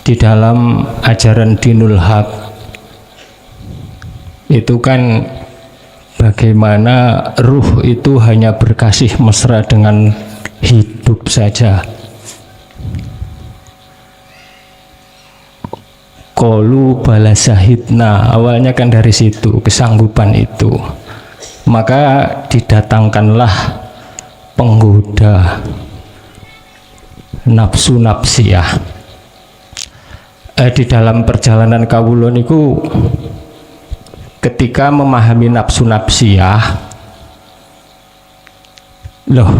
di dalam ajaran Dinul Haq itu kan bagaimana ruh itu hanya berkasih mesra dengan hidup saja. Qalu bala syahidna, awalnya kan dari situ, kesanggupan itu. Maka didatangkanlah penggoda nafsu nafsiyah. Di dalam perjalanan kawula niku ketika memahami nafsu nafsiyah, loh,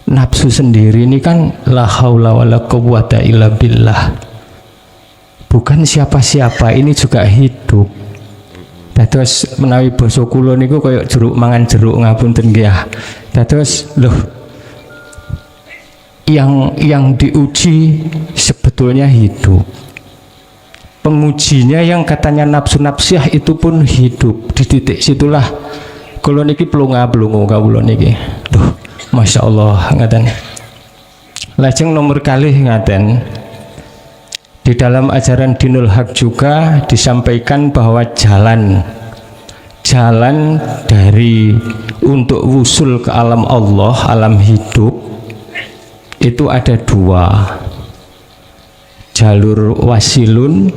nafsu sendiri ini kan la haula wala quwwata illa billah. Bukan siapa-siapa, ini juga hidup. Dados menawi basa kula niku kaya jeruk mangan jeruk, ngapunten nggih. Dados loh, yang diuji sebetulnya hidup. Pengujinya yang katanya nafsu nafsiyah itu pun hidup. Di titik situlah kula niki plunga-plungu kawula niki. Duh, Masya Allah ngaten. Lajeng nomor kalih ngaten. Di dalam ajaran Dinul Haq juga disampaikan bahwa jalan dari untuk wusul ke alam Allah, alam hidup itu ada dua. Jalur wasilun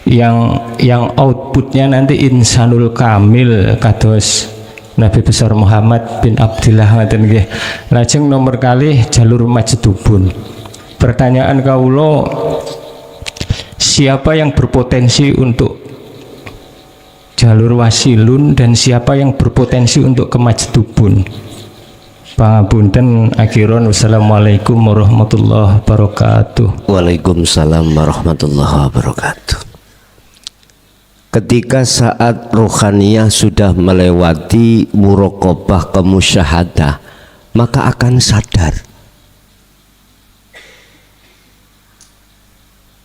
yang outputnya nanti insanul kamil kados Nabi besar Muhammad bin Abdillah ngaten nggih. Lajeng nomor kalih jalur majdubun. Pertanyaan kaulo, siapa yang berpotensi untuk jalur wasilun dan siapa yang berpotensi untuk kemajdubun? Pangapunten akhiron. Wassalamualaikum warahmatullahi wabarakatuh. Waalaikumsalam warahmatullahi wabarakatuh. Ketika saat rohaniyah sudah melewati muraqabah ke musyahadah, maka akan sadar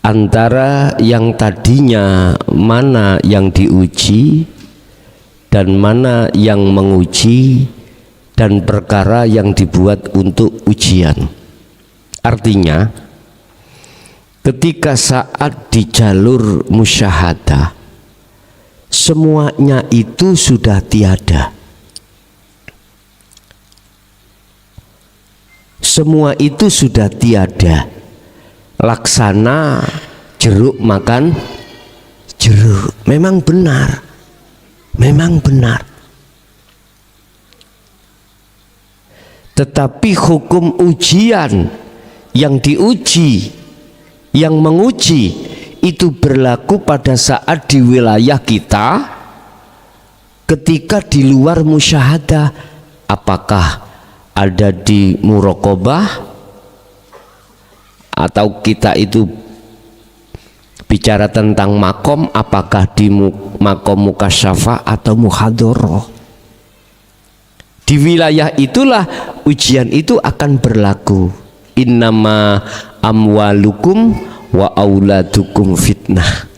antara yang tadinya mana yang diuji dan mana yang menguji dan perkara yang dibuat untuk ujian. Artinya ketika saat di jalur musyahadah semuanya itu sudah tiada, semua itu sudah tiada. Laksana jeruk makan jeruk, memang benar, memang benar. Tetapi hukum ujian yang diuji, yang menguji itu berlaku pada saat di wilayah kita. Ketika di luar musyahadah, apakah ada di muraqabah atau kita itu bicara tentang makom, apakah di makom mukasyafah atau muhadharah. Di wilayah itulah ujian itu akan berlaku. Innama amwalukum wa auladukum fitnah.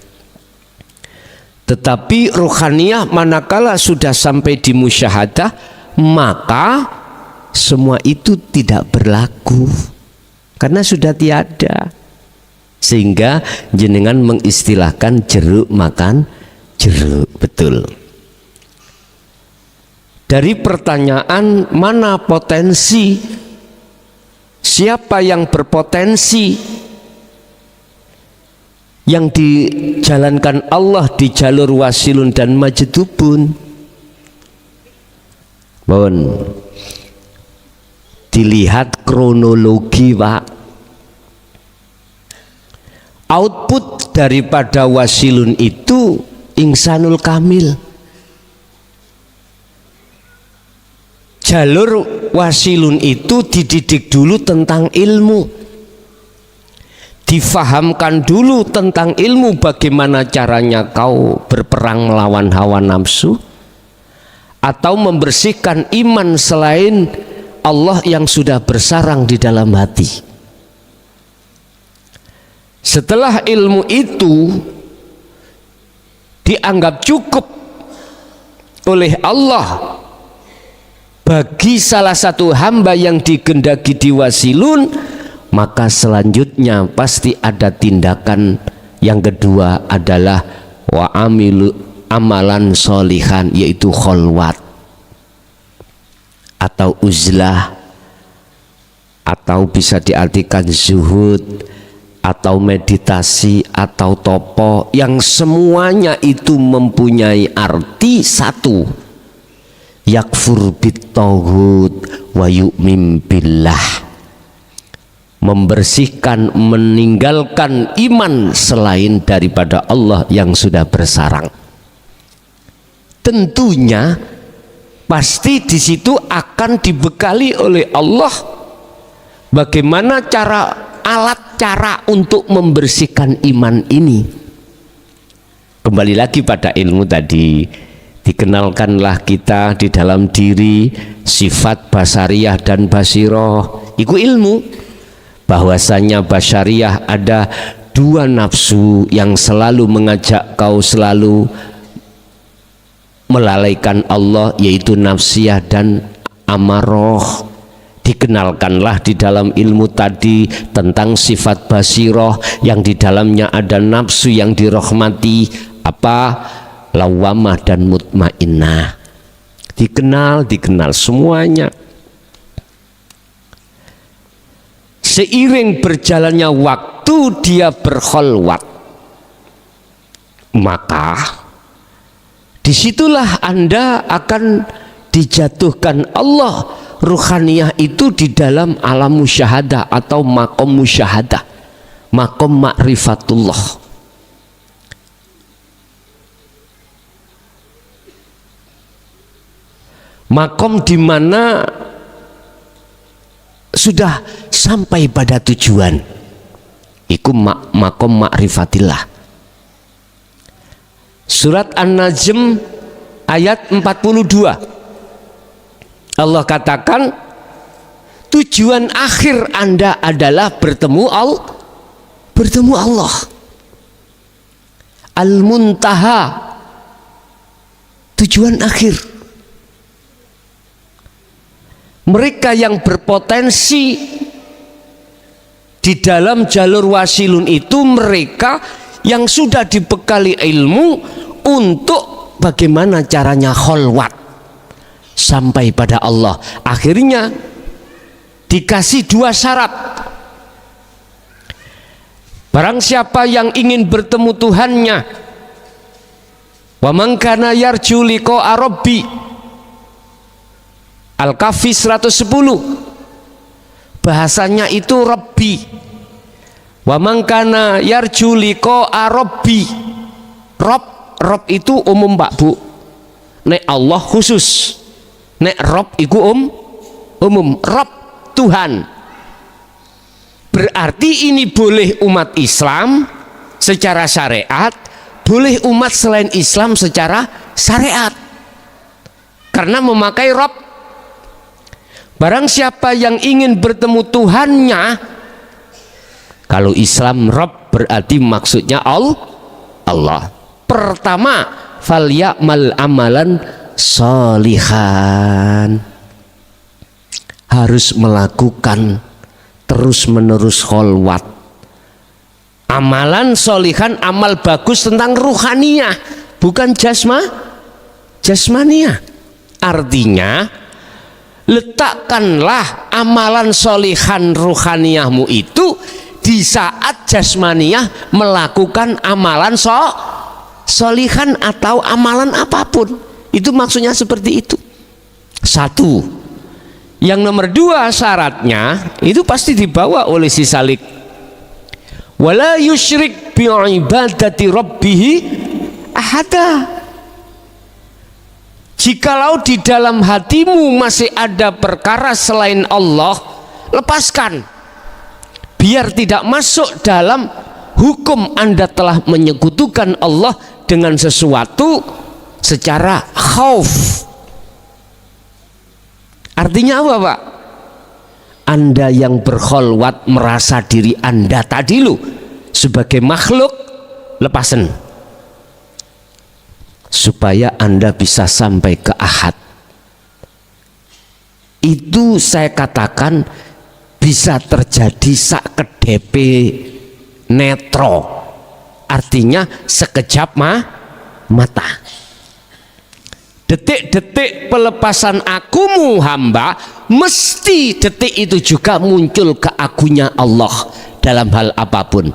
Tetapi rohaniyah manakala sudah sampai di musyahadah, maka semua itu tidak berlaku karena sudah tiada, sehingga jenengan mengistilahkan jeruk makan jeruk. Betul. Dari pertanyaan mana potensi, siapa yang berpotensi yang dijalankan Allah di jalur wasilun dan majdubun, mohon dilihat kronologi Pak. Output daripada wasilun itu insanul kamil. Jalur wasilun itu dididik dulu tentang ilmu, difahamkan dulu tentang ilmu, bagaimana caranya kau berperang melawan hawa nafsu atau membersihkan iman selain Allah yang sudah bersarang di dalam hati. Setelah ilmu itu dianggap cukup oleh Allah bagi salah satu hamba yang digendaki di wasilun maka selanjutnya pasti ada tindakan yang kedua adalah wa amilu amalan solihan, yaitu kholwat atau uzlah, atau bisa diartikan zuhud atau meditasi atau topo, yang semuanya itu mempunyai arti satu, yakfur bit-taghut wa yu'min billah, membersihkan, meninggalkan iman selain daripada Allah yang sudah bersarang. Tentunya pasti di situ akan dibekali oleh Allah bagaimana alat cara untuk membersihkan iman ini. Kembali lagi pada ilmu tadi, dikenalkanlah kita di dalam diri sifat basariyah dan basiroh. Iku ilmu bahwasanya basariyah ada dua nafsu yang selalu mengajak kau selalu melalaikan Allah, yaitu nafsiyah dan amaroh. Dikenalkanlah di dalam ilmu tadi tentang sifat basiroh yang di dalamnya ada nafsu yang dirahmati, apa, lawamah dan mutmainnah. Dikenal semuanya. Seiring berjalannya waktu dia berkholwat, maka disitulah Anda akan dijatuhkan Allah ruhaniyah itu di dalam alam musyahadah atau makom musyahadah, makom ma'rifatullah. Makom di mana sudah sampai pada tujuan. Iku makom ma'rifatillah. Surat An-Najm ayat 42. Allah katakan tujuan akhir Anda adalah bertemu Allah. Al-Muntaha, tujuan akhir. Mereka yang berpotensi di dalam jalur wasilun itu mereka yang sudah dibekali ilmu untuk bagaimana caranya kholwat sampai pada Allah. Akhirnya dikasih dua syarat. Barang siapa yang ingin bertemu Tuhannya, wa man kana yarju liqa'a rabbi, Al-Kahfi 110, bahasanya itu Rabbi. Wa man kana yarju liqa'a rabbi, Rob itu umum Pak Bu, nek Allah khusus, nek Rob iku umum, Rob Tuhan. Berarti ini boleh umat Islam secara syariat, boleh umat selain Islam secara syariat, karena memakai Rob. Barang siapa yang ingin bertemu Tuhannya, kalau Islam Rob berarti maksudnya Allah. Pertama, falyamal amalan sholihan, harus melakukan terus menerus kholwat, amalan sholihan, amal bagus tentang ruhaniyah, bukan jasmaniyah. Artinya letakkanlah amalan sholihan ruhaniyahmu itu di saat jasmaniyah melakukan amalan sholihan atau amalan apapun. Itu maksudnya seperti itu. Satu. Yang nomor dua syaratnya itu pasti dibawa oleh si salik. Wala yusyrik bi'ibadati rabbihi ahada. Jikalau di dalam hatimu masih ada perkara selain Allah, lepaskan, biar tidak masuk dalam hukum Anda telah menyekutukan Allah dengan sesuatu secara khauf. Artinya apa Pak? Anda yang berkholwat merasa diri Anda tadi lu sebagai makhluk, lepasen, supaya Anda bisa sampai ke ahad. Itu saya katakan bisa terjadi sakedepe netro, artinya sekejap mata. Detik-detik pelepasan akumu hamba, mesti detik itu juga muncul keagungan Allah dalam hal apapun.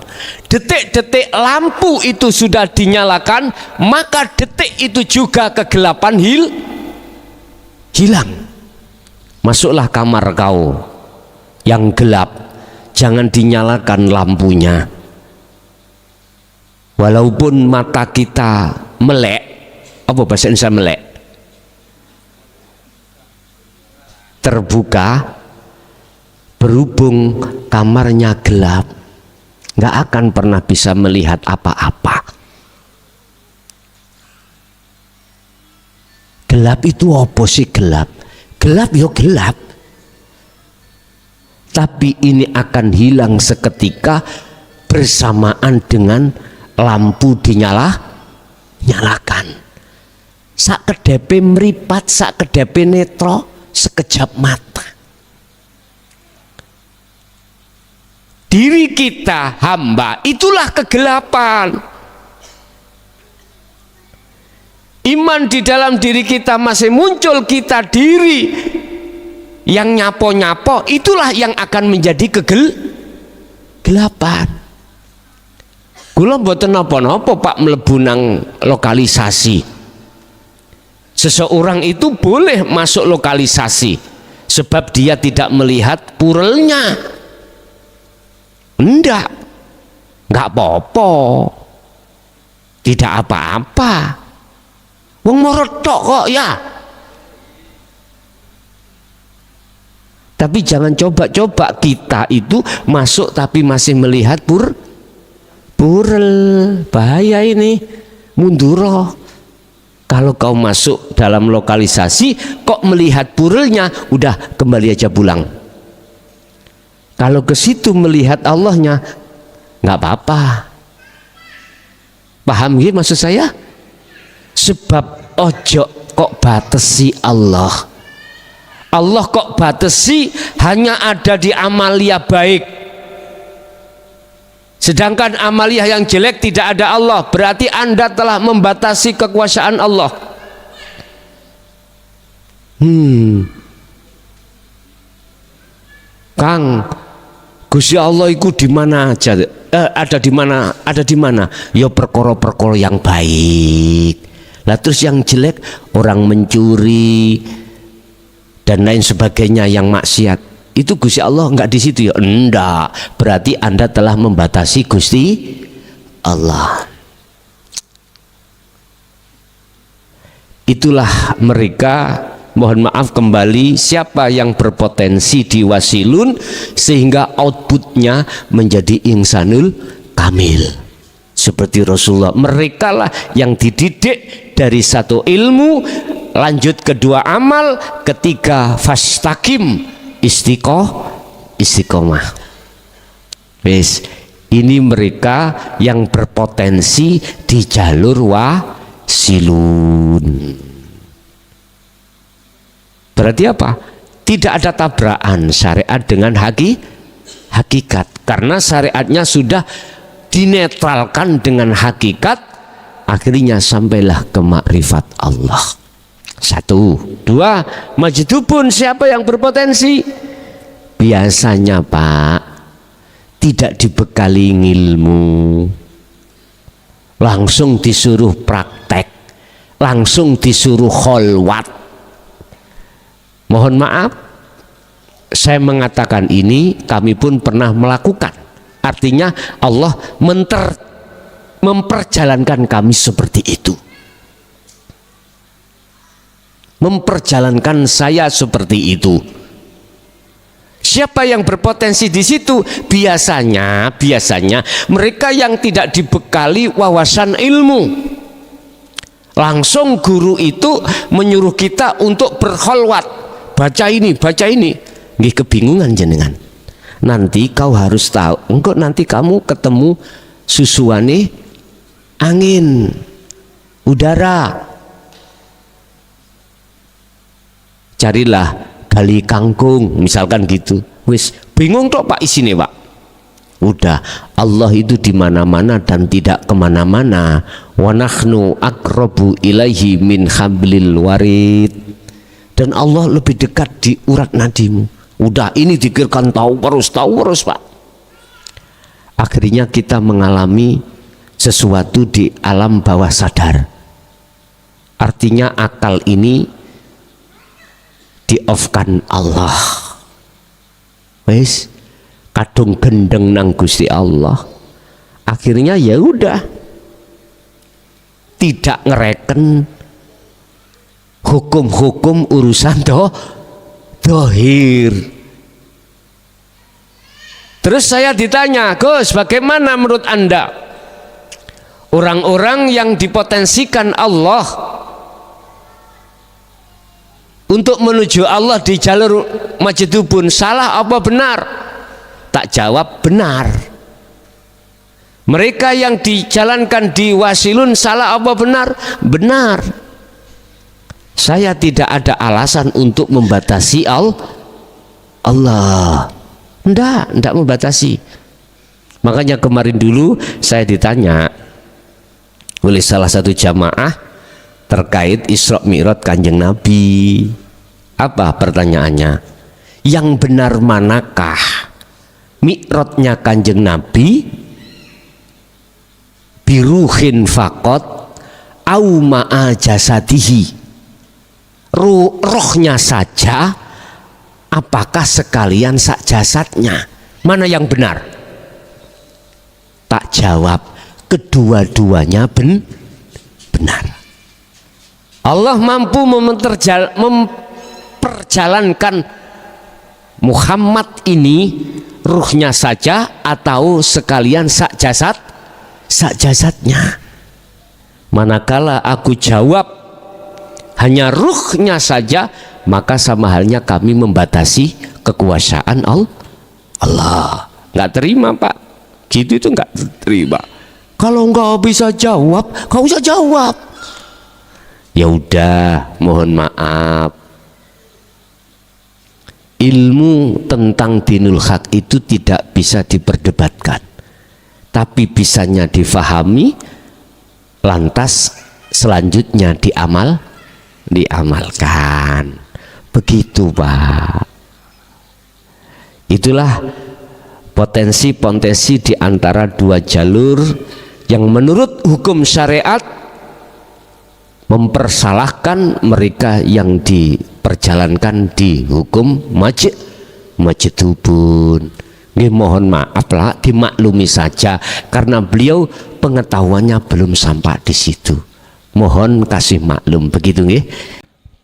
Detik-detik lampu itu sudah dinyalakan, maka detik itu juga kegelapan hilang. Masuklah kamar kau yang gelap, jangan dinyalakan lampunya. Walaupun mata kita melek, apa bahasa Indonesia melek? Terbuka, berhubung kamarnya gelap, nggak akan pernah bisa melihat apa-apa. Gelap itu apa sih gelap? Gelap ya gelap. Tapi ini akan hilang seketika bersamaan dengan lampu nyalakan. Sakedepe mripat, sakedepe netro, sekejap mata. Diri kita hamba itulah kegelapan. Iman di dalam diri kita masih muncul, kita diri yang nyapo-nyapo, itulah yang akan menjadi kegelapan. Kula mboten napa-napa Pak mlebu nang lokalisasi. Seseorang itu boleh masuk lokalisasi sebab dia tidak melihat purelnya. Enggak apa-apa, tidak apa-apa. Wong morotok kok ya. Tapi jangan coba-coba kita itu masuk tapi masih melihat purel, bahaya ini, mundur. Kalau kau masuk dalam lokalisasi kok melihat purelnya, udah kembali aja pulang. Kalau ke situ melihat Allahnya, nggak apa-apa. Paham ya maksud saya? Sebab ojo kok batesi Allah. Allah kok batesi hanya ada di amalia baik. Sedangkan amalia yang jelek tidak ada Allah. Berarti Anda telah membatasi kekuasaan Allah. Kang, Gusti Allah itu di mana aja? Ada di mana? Ada di mana? Ya perkara-perkara yang baik. Lah terus yang jelek, orang mencuri dan lain sebagainya yang maksiat, itu Gusti Allah enggak di situ ya? Enggak. Berarti Anda telah membatasi Gusti Allah. Itulah mereka, mohon maaf kembali, siapa yang berpotensi diwasilun sehingga outputnya menjadi insanul kamil seperti Rasulullah. Mereka lah yang dididik dari satu ilmu, lanjut kedua amal, ketiga fastaqim, istiqomah. Wes, ini mereka yang berpotensi di jalur wasilun. Berarti apa? Tidak ada tabrakan syariat dengan hakikat, karena syariatnya sudah dinetralkan dengan hakikat. Akhirnya sampailah ke makrifat Allah. Satu, dua, majdubun, siapa yang berpotensi? Biasanya Pak, tidak dibekali ilmu, langsung disuruh praktek, langsung disuruh kholwat. Mohon maaf, saya mengatakan ini, kami pun pernah melakukan. Artinya Allah memperjalankan kami seperti itu, memperjalankan saya seperti itu. Siapa yang berpotensi di situ? Biasanya mereka yang tidak dibekali wawasan ilmu. Langsung guru itu menyuruh kita untuk berkholwat, baca ini. Nggih, kebingungan jenengan. Nanti kau harus tahu, engkau nanti kamu ketemu susuane angin, udara. Carilah gali kangkung, misalkan gitu. Wis bingung tok Pak isine Pak. Udah, Allah itu di mana-mana dan tidak kemana-mana. Wa nahnu aqrabu ilaihi min hablil warid. Dan Allah lebih dekat di urat nadimu. Udah, ini dikirkan tahu terus Pak. Akhirnya kita mengalami sesuatu di alam bawah sadar. Artinya akal ini di-off-kan Allah. Wes kadung gendeng nang Gusti Allah. Akhirnya ya udah, tidak ngereken hukum-hukum urusan dohir. Terus saya ditanya, Gus, bagaimana menurut Anda orang-orang yang dipotensikan Allah untuk menuju Allah di jalur Majidubun, salah apa benar? Tak jawab benar. Mereka yang dijalankan di Wasilun, salah apa benar? Benar. Saya tidak ada alasan untuk membatasi Allah. Enggak membatasi. Makanya kemarin dulu saya ditanya oleh salah satu jamaah terkait Isra Mi'raj Kanjeng Nabi. Apa pertanyaannya? Yang benar manakah? Mi'rajnya Kanjeng Nabi biruhin faqat au ma'a jasadihi, rohnya saja apakah sekalian sak jasadnya? Mana yang benar? Tak jawab, kedua-duanya benar. Allah mampu memperjalankan Muhammad ini ruhnya saja atau sekalian sak jasadnya. Manakala aku jawab hanya ruhnya saja, maka sama halnya kami membatasi kekuasaan Allah. Nggak terima Pak, gitu itu nggak terima. Kalau nggak bisa jawab, nggak usah jawab. Ya udah, mohon maaf. Ilmu tentang dinul haq itu tidak bisa diperdebatkan, tapi bisanya difahami, lantas selanjutnya diamalkan. Begitu Pak. Itulah potensi-potensi di antara dua jalur yang menurut hukum syariat mempersalahkan mereka yang diperjalankan di hukum Majidubun. Mohon maaf lah, dimaklumi saja karena beliau pengetahuannya belum sampai di situ. Mohon kasih maklum, begitu nggih.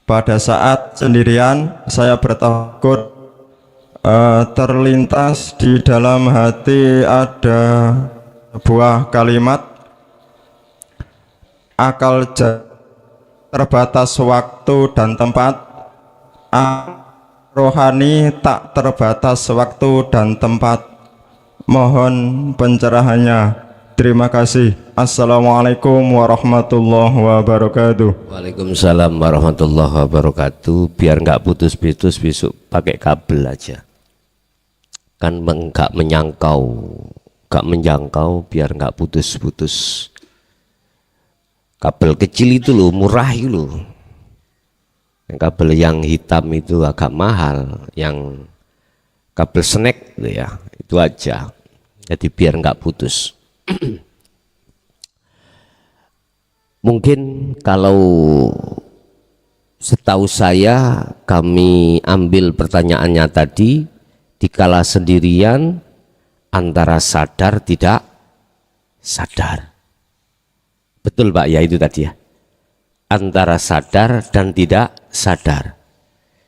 Pada saat sendirian saya bertakut, terlintas di dalam hati ada sebuah kalimat, akal terbatas waktu dan tempat, rohani tak terbatas waktu dan tempat. Mohon pencerahannya. Terima kasih. Assalamualaikum warahmatullahi wabarakatuh. Waalaikumsalam warahmatullahi wabarakatuh. Biar nggak putus-putus besok pakai kabel aja. Kan nggak menjangkau, biar nggak putus-putus. Kabel kecil itu loh, murah itu loh. Kabel yang hitam itu agak mahal, yang kabel snack itu ya, itu aja. Jadi biar nggak putus. Mungkin kalau setahu saya kami ambil pertanyaannya tadi, dikala sendirian antara sadar tidak sadar. Betul Pak ya, itu tadi ya, antara sadar dan tidak sadar.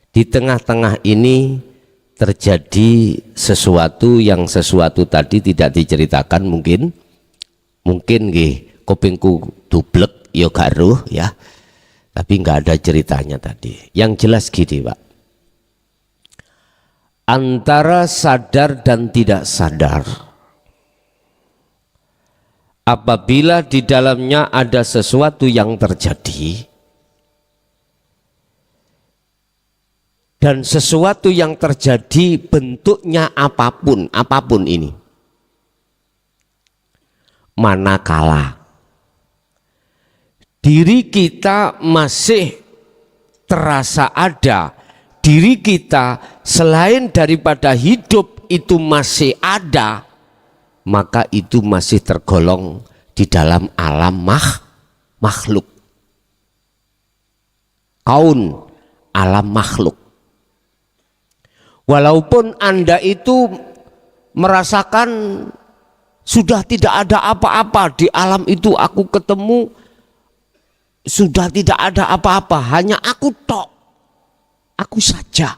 Di tengah-tengah ini terjadi sesuatu yang sesuatu tadi tidak diceritakan, mungkin nggih kupingku dublek ya gak ruh ya, tapi nggak ada ceritanya tadi. Yang jelas gini Pak, antara sadar dan tidak sadar, apabila di dalamnya ada sesuatu yang terjadi, dan sesuatu yang terjadi bentuknya apapun ini, manakala diri kita masih terasa ada, diri kita selain daripada hidup itu masih ada, maka itu masih tergolong di dalam alam makhluk, kaun, alam makhluk. Walaupun Anda itu merasakan sudah tidak ada apa-apa di alam itu, aku ketemu sudah tidak ada apa-apa, hanya aku tok, aku saja.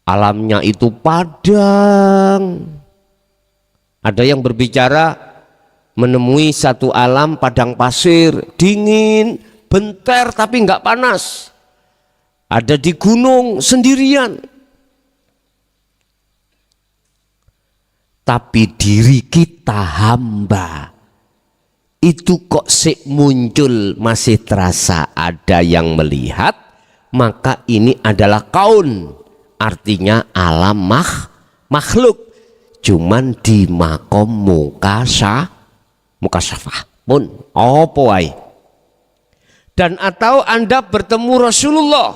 Alamnya itu padang. Ada yang berbicara menemui satu alam padang pasir, dingin, bentar tapi nggak panas. Ada di gunung sendirian. Tapi diri kita hamba itu kok muncul masih terasa ada yang melihat, maka ini adalah kaun, artinya alam makhluk, cuman di makom mukasafah pun apa wae. Dan atau Anda bertemu Rasulullah,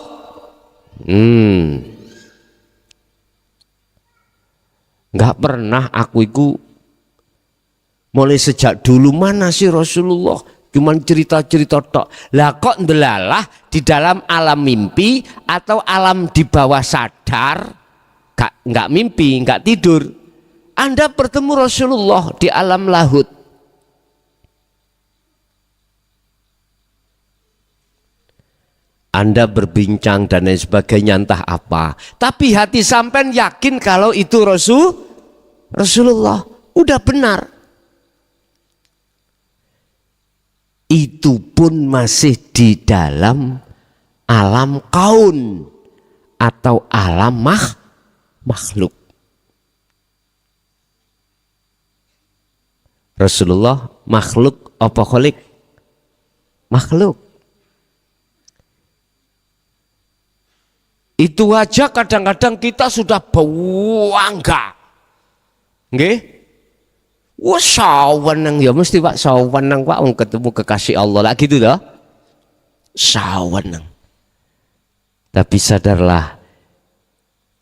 nggak pernah aku itu mulai sejak dulu, mana sih Rasulullah, cuman cerita-cerita tok. Lah kok ndelalah di dalam alam mimpi atau alam di bawah sadar, nggak mimpi, nggak tidur, Anda bertemu Rasulullah di alam lahut. Anda berbincang dan lain sebagainya entah apa, tapi hati sampean yakin kalau itu Rasulullah, udah benar. Itu pun masih di dalam alam kaun atau alam makhluk. Rasulullah makhluk apa kholik? Makhluk. Itu aja kadang-kadang kita sudah bangga. Nggih? Wah saweneng ya mesti Pak, saweneng Pak ketemu kekasih Allah lah gitu dah. Saweneng. Tapi sadarlah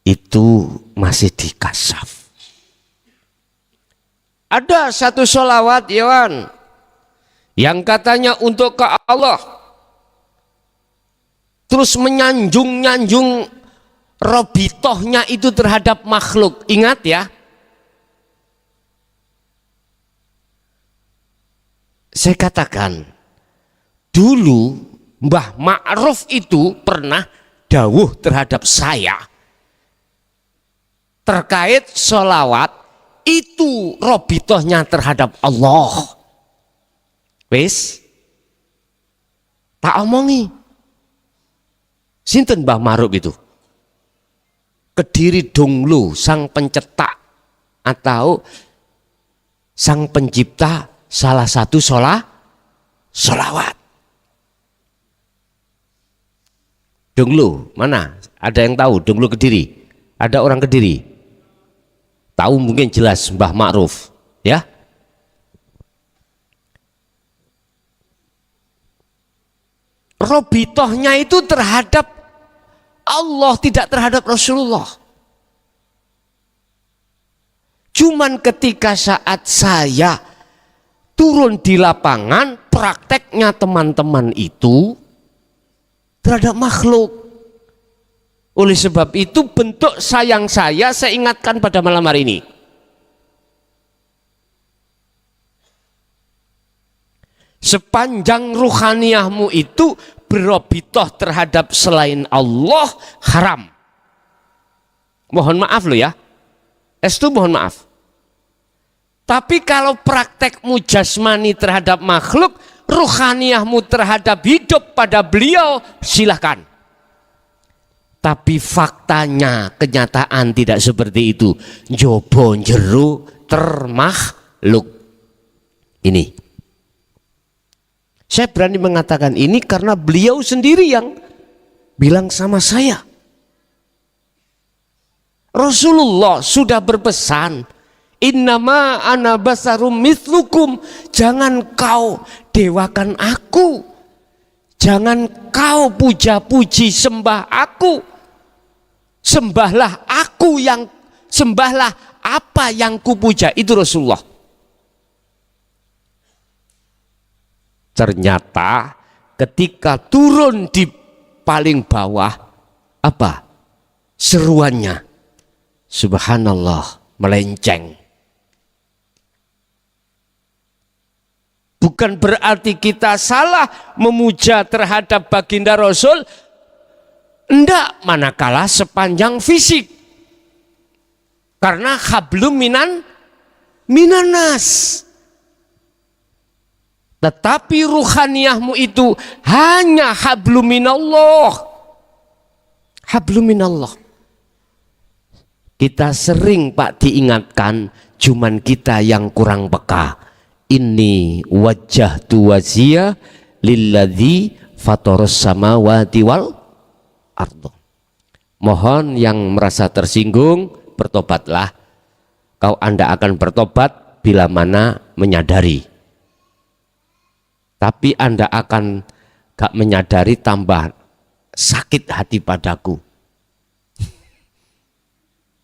itu masih dikasaf. Ada satu sholawat Yohan yang katanya untuk ke Allah, terus menyanjung-nyanjung robitohnya itu terhadap makhluk. Ingat ya, saya katakan dulu Mbah Ma'ruf itu pernah dawuh terhadap saya terkait sholawat itu robitohnya terhadap Allah. Wis tak omongi. Sinten Mbah Ma'ruf itu? Kediri Donglo, sang pencetak atau sang pencipta salah satu sholawat. Donglo, mana? Ada yang tahu Donglo Kediri? Ada orang Kediri? Tahu mungkin jelas Mbah Ma'ruf, ya? Robitohnya itu terhadap Allah, tidak terhadap Rasulullah. Cuman ketika saat saya turun di lapangan, prakteknya teman-teman itu terhadap makhluk. Oleh sebab itu bentuk sayang saya ingatkan pada malam hari ini. Sepanjang ruhaniyahmu itu berobitoh terhadap selain Allah, haram. Mohon maaf lo ya, estu mohon maaf. Tapi kalau praktekmu jasmani terhadap makhluk, ruhaniyahmu terhadap hidup pada beliau, silahkan. Tapi faktanya, kenyataan tidak seperti itu. Jobo jeru termakhluk. Ini saya berani mengatakan ini karena beliau sendiri yang bilang sama saya. Rasulullah sudah berpesan, innama ana basarum mislukum, jangan kau dewakan aku, jangan kau puja-puji sembah aku, sembahlah aku yang sembahlah apa yang kupuja. Itu Rasulullah. Ternyata ketika turun di paling bawah, apa seruannya? Subhanallah, melenceng. Bukan berarti kita salah memuja terhadap baginda Rasul, enggak, manakala sepanjang fisik. Karena hablum minanas. Tetapi ruhaniyahmu itu hanya hablum minallah. Hablum minallah. Kita sering Pak diingatkan, cuman kita yang kurang peka. Inni wajjahtu wajhiya lilladzi fataras samawati wal ardh. Mohon yang merasa tersinggung, bertobatlah. Anda akan bertobat bila mana menyadari. Tapi Anda akan gak menyadari, tambah sakit hati padaku.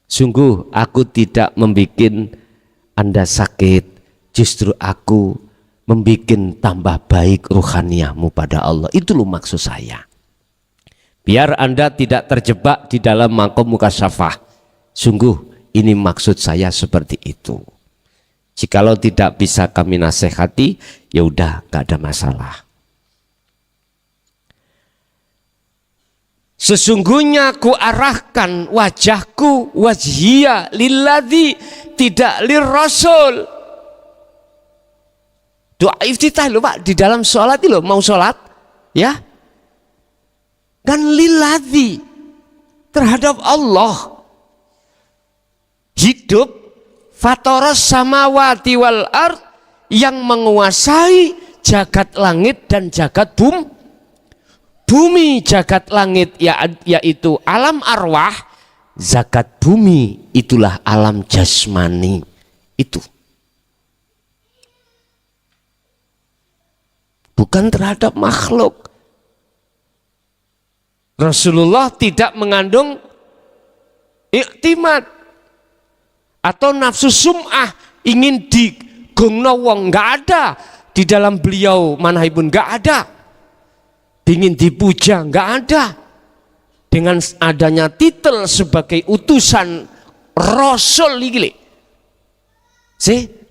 Sungguh aku tidak membuat Anda sakit, justru aku membuat tambah baik ruhaniyahmu pada Allah. Itu loh maksud saya. Biar Anda tidak terjebak di dalam makom mukasyafah. Sungguh ini maksud saya seperti itu. Jikalau tidak bisa kami nasihati, ya udah, gak ada masalah. Sesungguhnya ku arahkan wajahku, wajhiya lilladzi, tidak lirrasul. Doa iftitah loh Pak, di dalam sholat itu loh, mau sholat ya kan lilladzi, terhadap Allah. Hidup fataras samawati wal ard, yang menguasai jagat langit dan jagat bumi. Jagat langit yaitu alam arwah, zakat bumi itulah alam jasmani. Itu bukan terhadap makhluk. Rasulullah tidak mengandung iktimat atau nafsu sum'ah, ingin digongno wong, nggak ada di dalam beliau, manahipun nggak ada. Ingin dipuja, nggak ada. Dengan adanya titel sebagai utusan Rasul iki.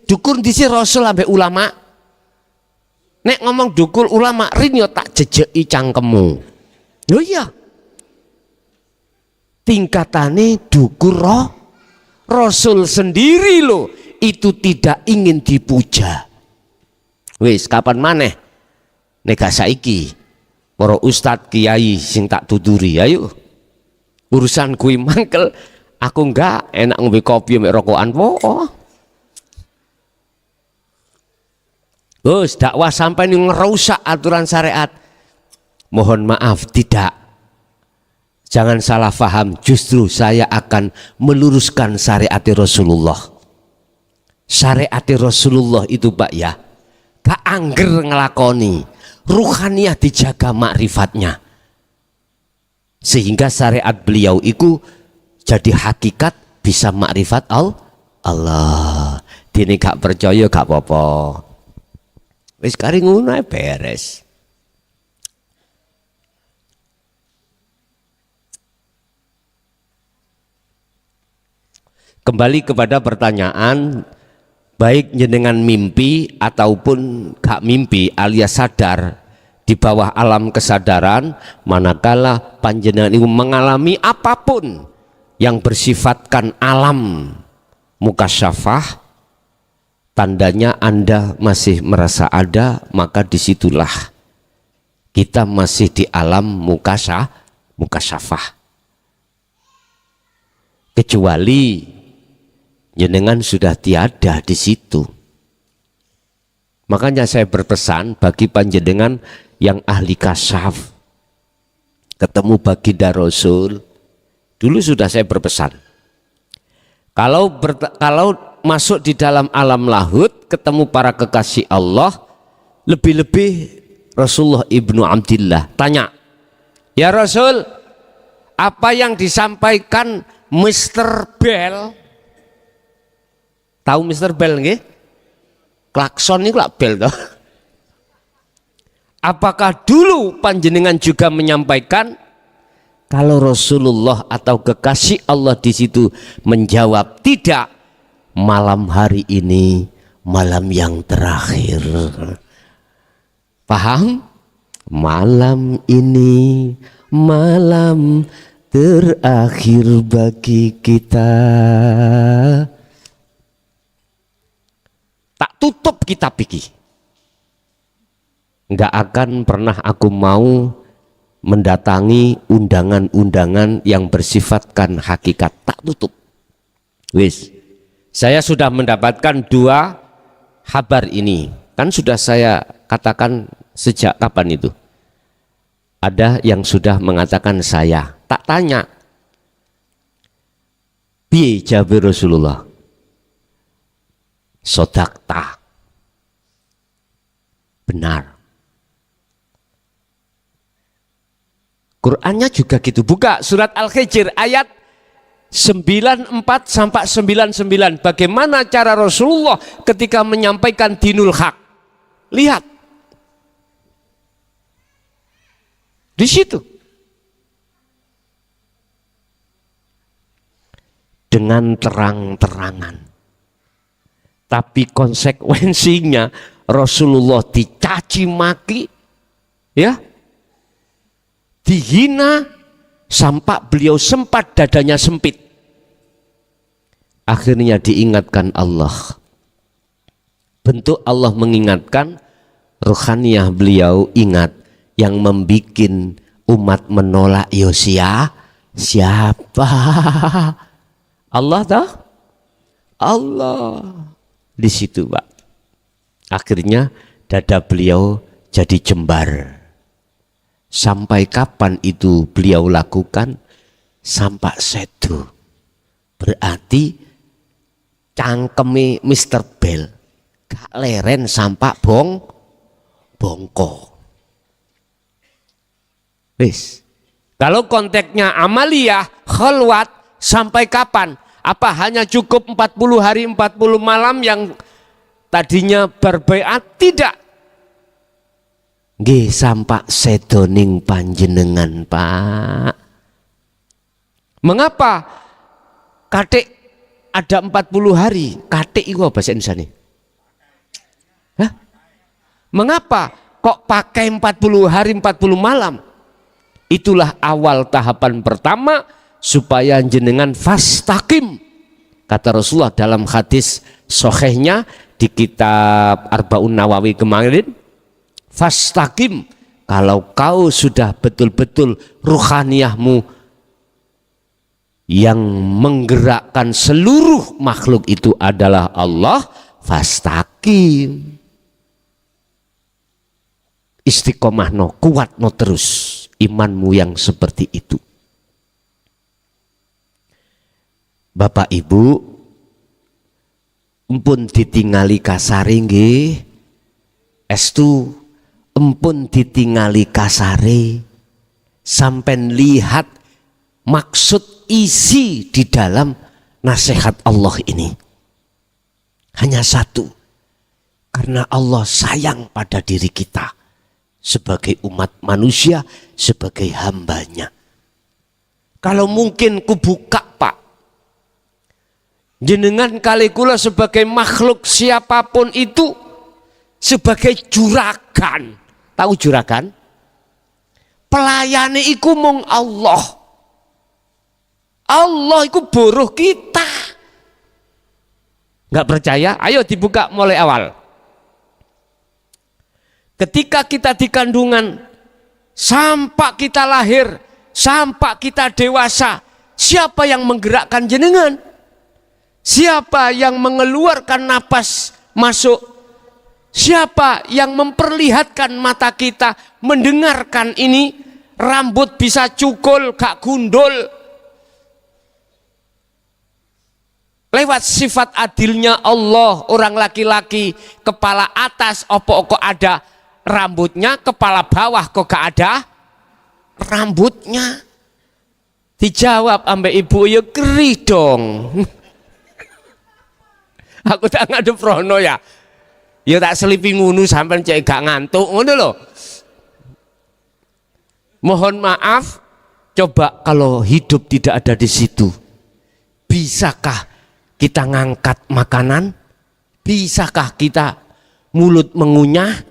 Dukur disi Rasul ambe ulama. Nek ngomong dukur ulama rin yo tak jejeki cangkemmu. Lho iya. Tingkatane dukur Rasul sendiri loh, itu tidak ingin dipuja. Wis kapan maneh nek gak saiki para ustadz kiai sing tak tuturi, ayo urusan kui mangkel, aku enggak enak ngombe kopi mek rokokan po. Gus, dakwah sampai ngerusak aturan syariat. Mohon maaf, tidak. Jangan salah faham, justru saya akan meluruskan syariat Rasulullah. Syariat Rasulullah itu Pak ya, gak angger ngelakoni. Ruhaniyah dijaga makrifatnya, sehingga syariat beliau itu jadi hakikat bisa makrifat Allah. Dini gak percaya gak apa-apa, wis kari ngono beres. Kembali kepada pertanyaan, baik jenengan mimpi ataupun gak mimpi alias sadar di bawah alam kesadaran, manakala panjenengan itu mengalami apapun yang bersifatkan alam mukasyafah, tandanya Anda masih merasa ada, maka disitulah kita masih di alam mukasyafah. Kecuali jenengan sudah tiada di situ. Makanya saya berpesan bagi panjenengan yang ahli kasyaf, ketemu baginda Rasul. Dulu sudah saya berpesan, kalau masuk di dalam alam lahut ketemu para kekasih Allah, lebih-lebih Rasulullah ibnu Abdillah tanya, ya Rasul, apa yang disampaikan Mr. Bell? Tahu Mr. Bell nggih? Klakson ini klak bel toh. Apakah dulu panjenengan juga menyampaikan? Kalau Rasulullah atau kekasih Allah di situ menjawab tidak, malam hari ini malam yang terakhir. Paham? Malam ini malam terakhir bagi kita. Tak tutup kitab iki. Enggak akan pernah aku mau mendatangi undangan-undangan yang bersifatkan hakikat. Tak tutup. Wis. Saya sudah mendapatkan 2 kabar ini. Kan sudah saya katakan sejak kapan itu? Ada yang sudah mengatakan saya. Tak tanya. Piye jawab Rasulullah? Sodakta. Benar. Qur'annya juga gitu. Buka surat Al-Hijr ayat 94 sampai 99. Bagaimana cara Rasulullah ketika menyampaikan dinul haq. Lihat. Di situ. Dengan terang-terangan. Tapi konsekuensinya Rasulullah dicaci maki, ya, dihina sampai beliau sempat dadanya sempit. Akhirnya diingatkan Allah. Bentuk Allah mengingatkan, rohaniyah beliau ingat, yang membikin umat menolak Yosia siapa? Allah toh? Allah. Di situ, Pak. Akhirnya dada beliau jadi jembar. Sampai kapan itu beliau lakukan? Sampai sedu. Berarti cangkeme Mr. Bell gak leren sampai bongko. Wis. Kalau konteksnya amaliyah, khalwat, sampai kapan? Apa hanya cukup 40 hari 40 malam yang tadinya berbaiat? Tidak. Nggih sampak sedoning panjenengan, Pak. Mengapa katik ada 40 hari? Katik itu apa bahasa Indonesia? Hah? Mengapa kok pakai 40 hari 40 malam? Itulah awal tahapan pertama supaya jenengan fastaqim. Kata Rasulullah dalam hadis sahihnya di kitab Arbaun Nawawi kemarin, fastaqim, kalau kau sudah betul-betul ruhaniyahmu yang menggerakkan seluruh makhluk itu adalah Allah, fastaqim. Istiqomah no, kuat no terus imanmu yang seperti itu. Bapak Ibu, empun ditingali kasare nggih, estu empun ditingali kasare, sampen lihat maksud isi di dalam nasihat Allah ini. Hanya satu, karena Allah sayang pada diri kita sebagai umat manusia, sebagai hambanya. Kalau mungkin ku buka, Pak, jenengan kali kula sebagai makhluk siapapun itu sebagai juragan. Tahu juragan? Pelayane iku mung Allah. Allah iku buruh kita. Enggak percaya? Ayo dibuka mulai awal. Ketika kita di kandungan, sampai kita lahir, sampai kita dewasa, siapa yang menggerakkan jenengan? Siapa yang mengeluarkan napas masuk? Siapa yang memperlihatkan mata kita mendengarkan ini? rambut bisa cukul gak gundul. Lewat sifat adilnya Allah, orang laki-laki kepala atas opo kok ada rambutnya, kepala bawah kok gak ada rambutnya. Dijawab ambek ibu, ya geri dong. Aku tak ngadep rono ya. Ya tak selipi ngunu sampai cek gak ngantuk ngono lho. Mohon maaf, coba kalau hidup tidak ada di situ, bisakah kita ngangkat makanan? Bisakah kita mulut mengunyah?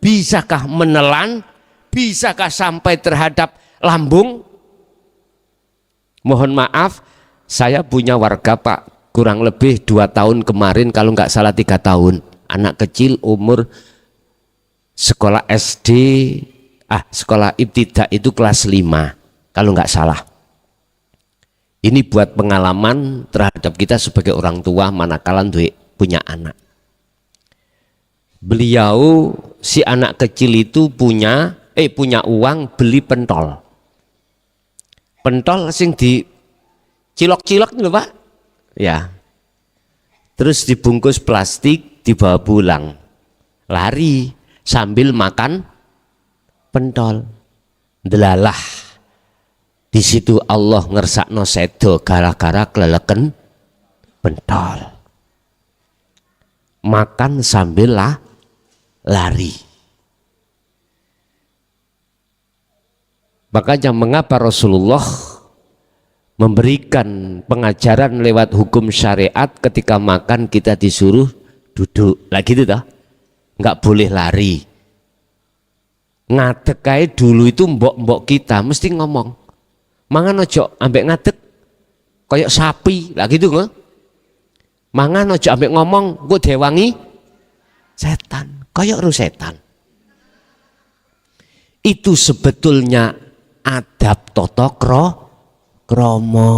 Bisakah menelan? Bisakah sampai terhadap lambung? Mohon maaf, saya punya warga Pak, kurang lebih 2 tahun kemarin, kalau nggak salah 3 tahun, anak kecil umur sekolah SD, sekolah ibtidak itu kelas 5 kalau nggak salah. Ini buat pengalaman terhadap kita sebagai orang tua manakala punya anak. Beliau, si anak kecil itu punya uang beli pentol. Pentol sing di cilok-cilok nih Pak. Ya. Terus dibungkus plastik, dibawa pulang. Lari sambil makan pentol. Delalah. Di situ Allah ngersakno sedo gara-gara keleleken pentol. Makan sambil lari. Makanya mengapa Rasulullah memberikan pengajaran lewat hukum syariat, ketika makan kita disuruh duduk. Lah gitu toh. Enggak boleh lari. Ngadeg kae dulu itu mbok-mbok kita mesti ngomong, mangan ojo ambek ngadeg kayak sapi lah gitu nggak? Mangan ojo ambek ngomong gue dewangi setan kayak ru setan. Itu sebetulnya adab tata krama.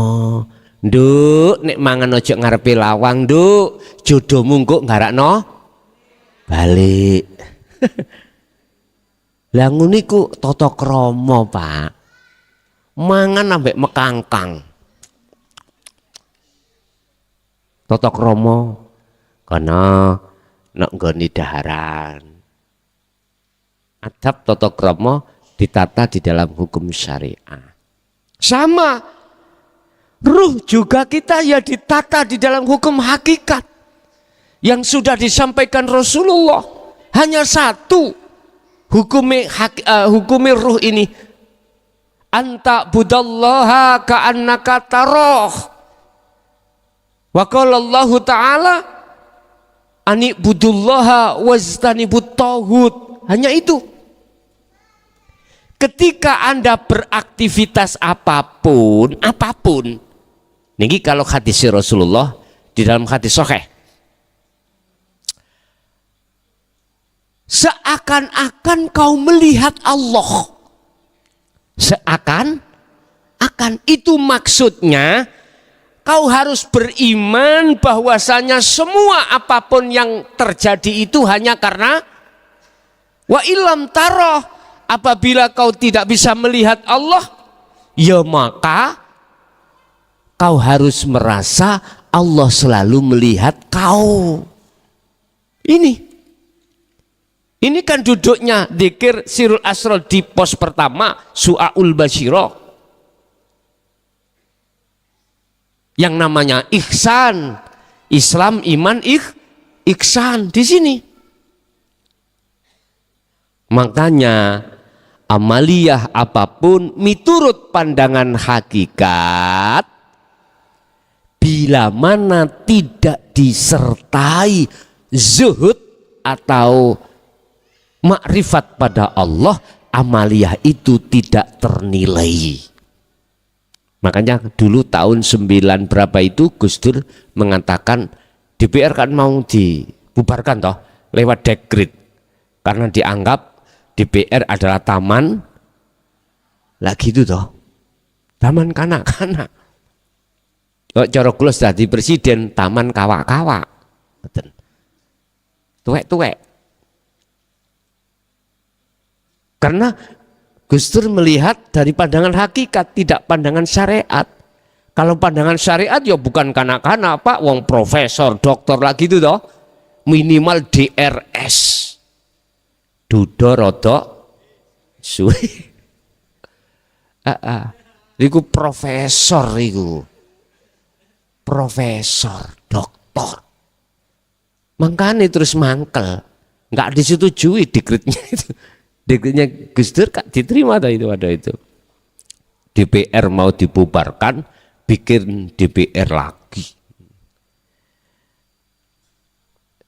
Nduk nek mangan ojo ngarepe lawang, nduk jodohmu kok ngarakno balik. Lah ngene iku tata krama, Pak. Mangan ambek mekangkang. Tata krama kana nek nggone daharan. Adab tata krama ditata di dalam hukum syariah. Sama ruh juga kita ya ditata di dalam hukum hakikat yang sudah disampaikan Rasulullah. Hanya satu hukumi ruh ini, anta budallaha ka'annaka tarah. Wa qala Allah Ta'ala ani budullaha waztanibut taghut. Hanya itu. Ketika Anda beraktivitas apapun, niki kalau hadis Rasulullah di dalam hadis sahih, seakan-akan kau melihat Allah. Seakan-akan, itu maksudnya kau harus beriman bahwasanya semua apapun yang terjadi itu hanya karena wa ilam taroh. Apabila kau tidak bisa melihat Allah, ya maka kau harus merasa Allah selalu melihat kau. Ini kan duduknya dzikir Sirul Asrar di pos pertama Su'aul Basyirah. Yang namanya ihsan, Islam, iman, ihsan di sini. Makanya amaliyah apapun miturut pandangan hakikat, bila mana tidak disertai zuhud atau makrifat pada Allah, amaliyah itu tidak ternilai. Makanya dulu tahun 9 berapa itu Gus Dur mengatakan DPR kan mau dibubarkan toh lewat dekret, karena dianggap DPR adalah taman lagi itu toh, taman kanak-kanak. Cara kula dadi presiden taman kawak-kawak, tuwek-tuwek. Karena Gus Dur melihat dari pandangan hakikat, tidak pandangan syariat. Kalau pandangan syariat ya bukan kanak-kanak Pak, wong profesor, doktor lagi itu toh. Minimal DRS. Dudo rodok suwe. Iku profesor iku. Profesor, doktor. Makanya terus mangkel. Enggak disetujui dekretnya itu. Dekretnya Gus Dur diterima itu ada itu. DPR mau dibubarkan, bikin DPR lagi.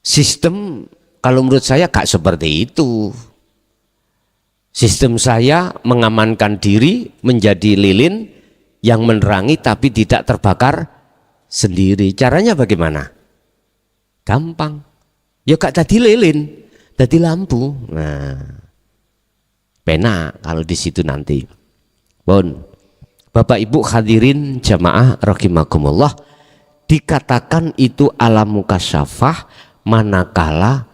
Sistem kalau menurut saya gak seperti itu. Sistem saya mengamankan diri menjadi lilin yang menerangi tapi tidak terbakar sendiri. Caranya bagaimana? Gampang. Ya gak jadi lilin, jadi lampu. Nah, pena kalau di situ nanti. Bon, Bapak Ibu hadirin jamaah rahimakumullah, dikatakan itu alam mukasyafah manakala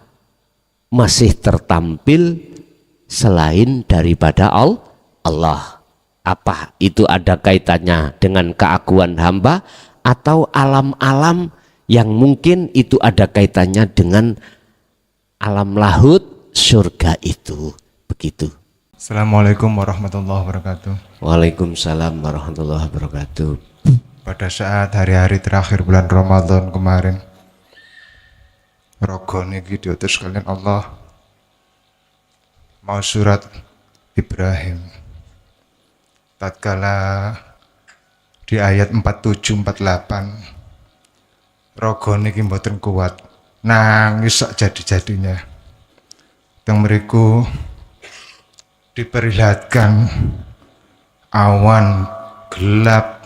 masih tertampil selain daripada Allah. Apa itu ada kaitannya dengan keakuan hamba atau alam-alam yang mungkin itu ada kaitannya dengan alam lahut surga itu? Begitu. Assalamualaikum warahmatullahi wabarakatuh. Waalaikumsalam warahmatullahi wabarakatuh. Pada saat hari-hari terakhir bulan Ramadan kemarin, rogo niki diutus kalian Allah mau surat Ibrahim. Tatkala di ayat 47-48, rogo niki mboten kuat, nangis sak jadi-jadinya. Teng mriku diperlihatkan awan gelap,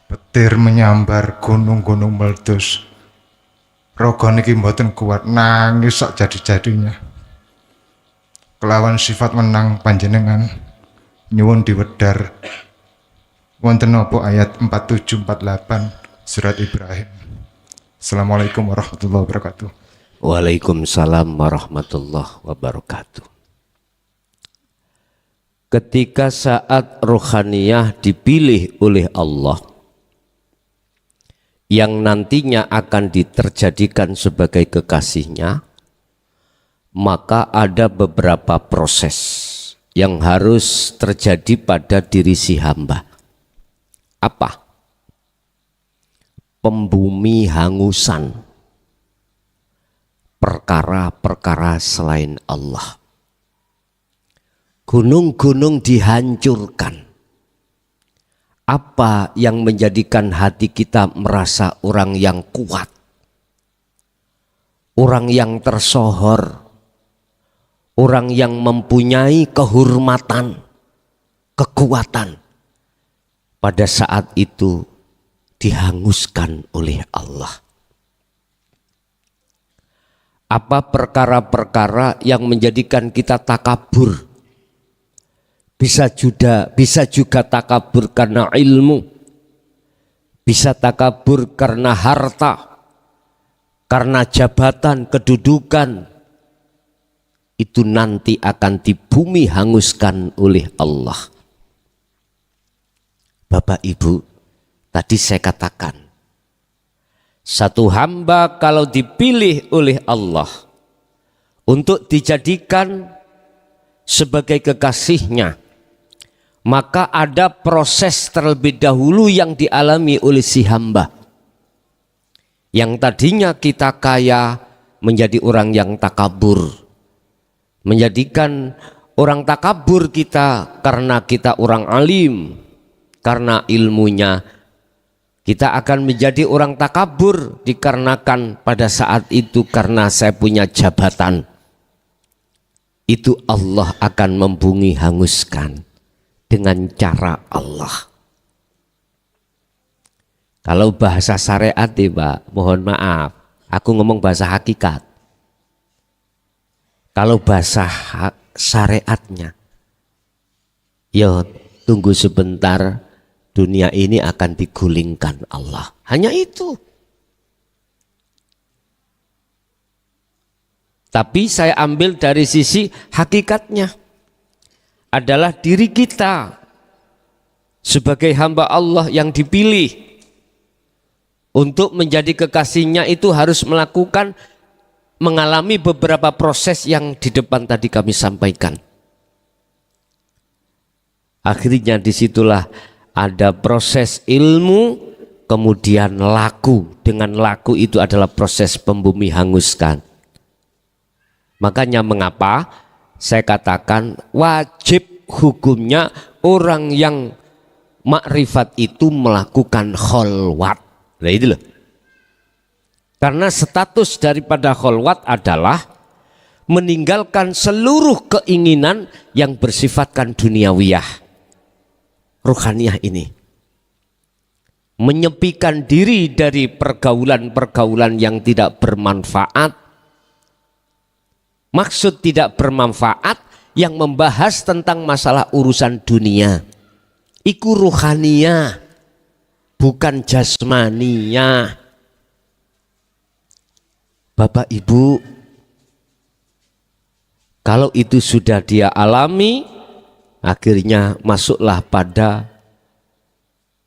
petir menyambar, gunung-gunung meletus. Rogo niki mboten kuat, nangis sak jadi-jadinya. Kelawan sifat menang panjenengan nyuwun diwedhar wonten napa ayat 47-48 surat Ibrahim. Assalamualaikum warahmatullahi wabarakatuh. Waalaikumsalam warahmatullahi wabarakatuh. Ketika saat rohaniyah dipilih oleh Allah yang nantinya akan diterjadikan sebagai kekasihnya, maka ada beberapa proses yang harus terjadi pada diri si hamba. Apa? Pembumi hangusan perkara-perkara selain Allah. Gunung-gunung dihancurkan. Apa yang menjadikan hati kita merasa orang yang kuat, orang yang tersohor, orang yang mempunyai kehormatan, kekuatan, pada saat itu dihanguskan oleh Allah. Apa perkara-perkara yang menjadikan kita takabur? Bisa juga takabur karena ilmu, bisa takabur karena harta, karena jabatan, kedudukan. Itu nanti akan dibumi hanguskan oleh Allah. Bapak Ibu, tadi saya katakan, satu hamba kalau dipilih oleh Allah untuk dijadikan sebagai kekasihnya, maka ada proses terlebih dahulu yang dialami oleh si hamba. Yang tadinya kita kaya menjadi orang yang takabur, menjadikan orang takabur kita karena kita orang alim, karena ilmunya. Kita akan menjadi orang takabur dikarenakan pada saat itu karena saya punya jabatan. Itu Allah akan membumi hanguskan dengan cara Allah. Kalau bahasa syariat ya Pak, mohon maaf, aku ngomong bahasa hakikat. Kalau bahasa syariatnya, ya tunggu sebentar, dunia ini akan digulingkan Allah. Hanya itu. Tapi saya ambil dari sisi hakikatnya. adalah diri kita sebagai hamba Allah yang dipilih untuk menjadi kekasihnya. Itu harus mengalami beberapa proses yang di depan tadi kami sampaikan. Akhirnya disitulah ada proses ilmu, kemudian laku. Dengan laku itu adalah proses pembumi hanguskan. Makanya mengapa saya katakan wajib hukumnya orang yang makrifat itu melakukan kholwat. Nah itu loh. Karena status daripada kholwat adalah meninggalkan seluruh keinginan yang bersifatkan duniawiyah. Ruhaniyah ini menyepikan diri dari pergaulan-pergaulan yang tidak bermanfaat. Maksud tidak bermanfaat yang membahas tentang masalah urusan dunia. Iku ruhaniyah, bukan jasmaniyah. Bapak Ibu, kalau itu sudah dia alami, akhirnya masuklah pada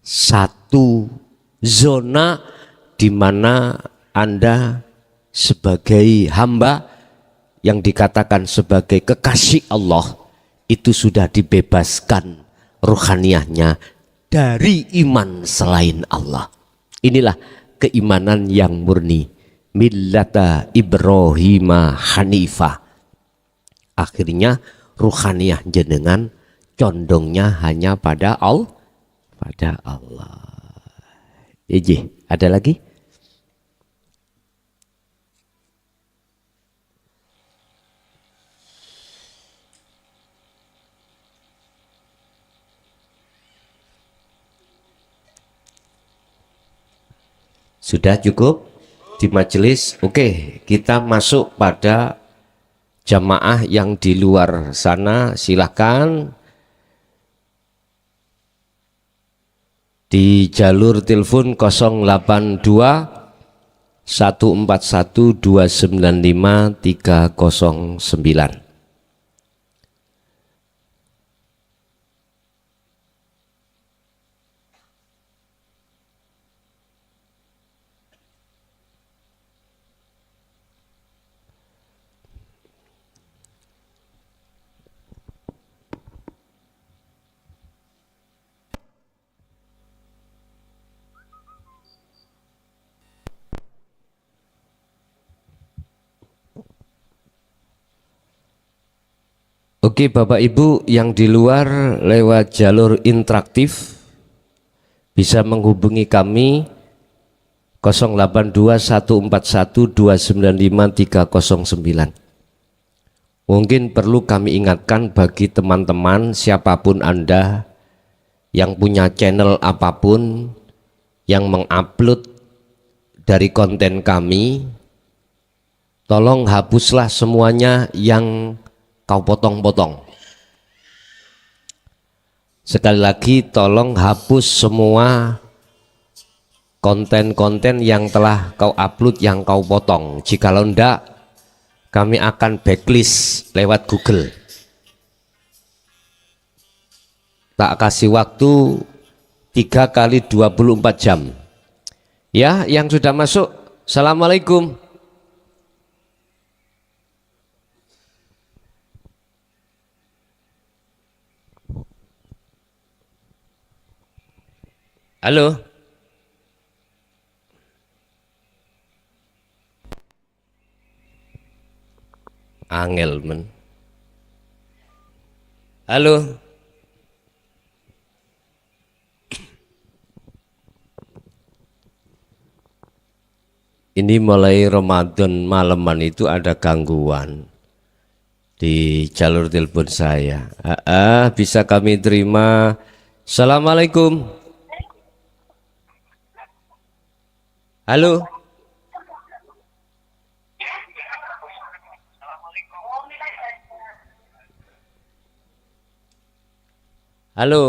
satu zona di mana Anda sebagai hamba yang dikatakan sebagai kekasih Allah itu sudah dibebaskan ruhaniyahnya dari iman selain Allah. Inilah keimanan yang murni, millata Ibrahim Hanifah. Akhirnya ruhaniyah jenengan condongnya hanya pada Allah. Ada lagi? Sudah cukup di majelis? Oke, kita masuk pada jamaah yang di luar sana. Silakan di jalur telepon 082 141 295 309. Oke Bapak Ibu yang di luar lewat jalur interaktif bisa menghubungi kami 082 141 295 309. Mungkin perlu kami ingatkan bagi teman-teman siapapun Anda yang punya channel apapun yang mengupload dari konten kami, tolong hapuslah semuanya yang kau potong-potong. Sekali lagi tolong hapus semua konten-konten yang telah kau upload yang kau potong. Jikalau enggak, kami akan backlist lewat Google. Tak kasih waktu 3 kali 24 jam. Ya, yang sudah masuk, Assalamualaikum. Halo. Angel men. Halo. Ini mulai Ramadan malaman itu ada gangguan di jalur telepon saya. Bisa kami terima. Assalamualaikum. Halo. Halo.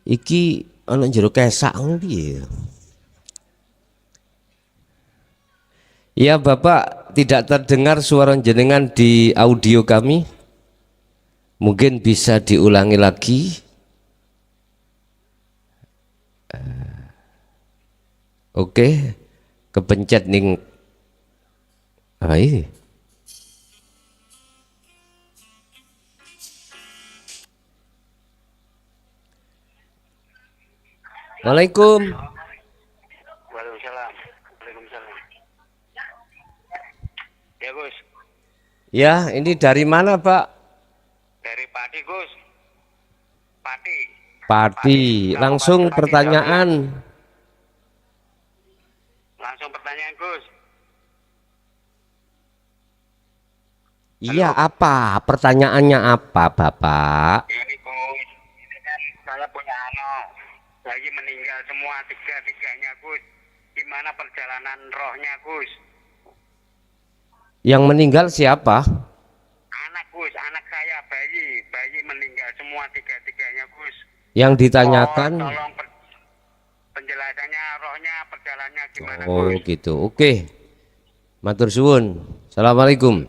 Iki ana jero kesak ngono piye? Ya Bapak, tidak terdengar suara jenengan di audio kami. Mungkin bisa diulangi lagi. Oke, kepencet nih. Ini. Waalaikumsalam. Waalaikumsalam. Waalaikumsalam. Ya Gus, Ya, ini dari mana Pak? dari Pati Gus. Pati. Pati. Langsung Pati, pertanyaan. Langsung pertanyaan Gus. Iya, apa? Pertanyaannya apa, Bapak? Ini Gus, ini kan saya punya anak. Lagi meninggal semua tiga-tiganya Gus. Gimana perjalanan rohnya Gus? Yang meninggal siapa? Anak Gus, anak saya bayi meninggal semua tiga-tiganya Gus. Yang ditanyakan. Tolong penjelasannya rohnya perjalanannya gimana Oh, Gus? gitu. Oke. Matur suwun. Assalamualaikum.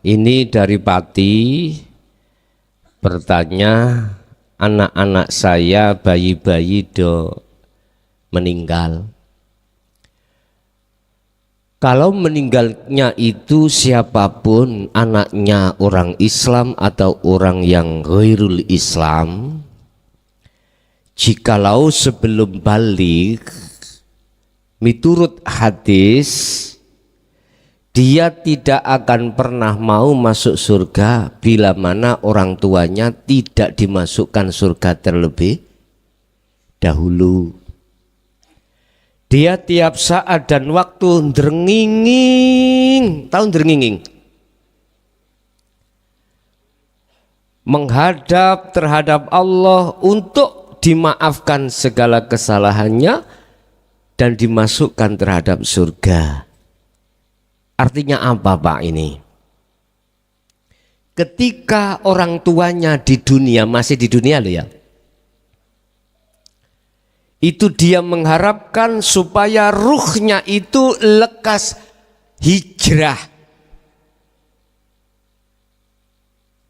Ini dari Pati. Bertanya, anak-anak saya bayi-bayi meninggal. Kalau meninggalnya itu siapapun, anaknya orang Islam atau orang yang ghairul Islam, jikalau sebelum balik, miturut hadis, dia tidak akan pernah mau masuk surga bila mana orang tuanya tidak dimasukkan surga terlebih dahulu. Dia tiap saat dan waktu ndrenginging, tahu ndrenginging? Menghadap terhadap Allah untuk dimaafkan segala kesalahannya dan dimasukkan terhadap surga. Artinya apa Pak ini? Ketika orang tuanya di dunia, masih di dunia loh ya, itu dia mengharapkan supaya ruhnya itu lekas hijrah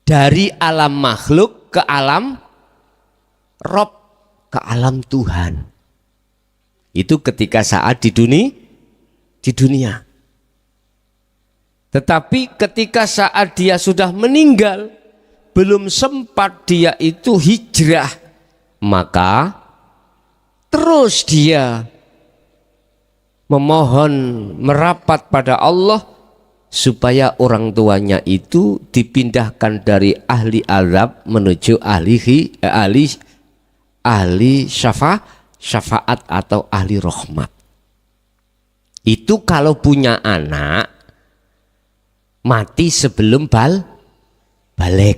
dari alam makhluk ke alam Rob, ke alam Tuhan. Itu ketika saat di dunia. Tetapi ketika saat dia sudah meninggal, belum sempat dia itu hijrah, maka terus dia memohon merapat pada Allah supaya orang tuanya itu dipindahkan dari ahli azab menuju ahli syafaat atau ahli rahmat. Itu kalau punya anak mati sebelum balik.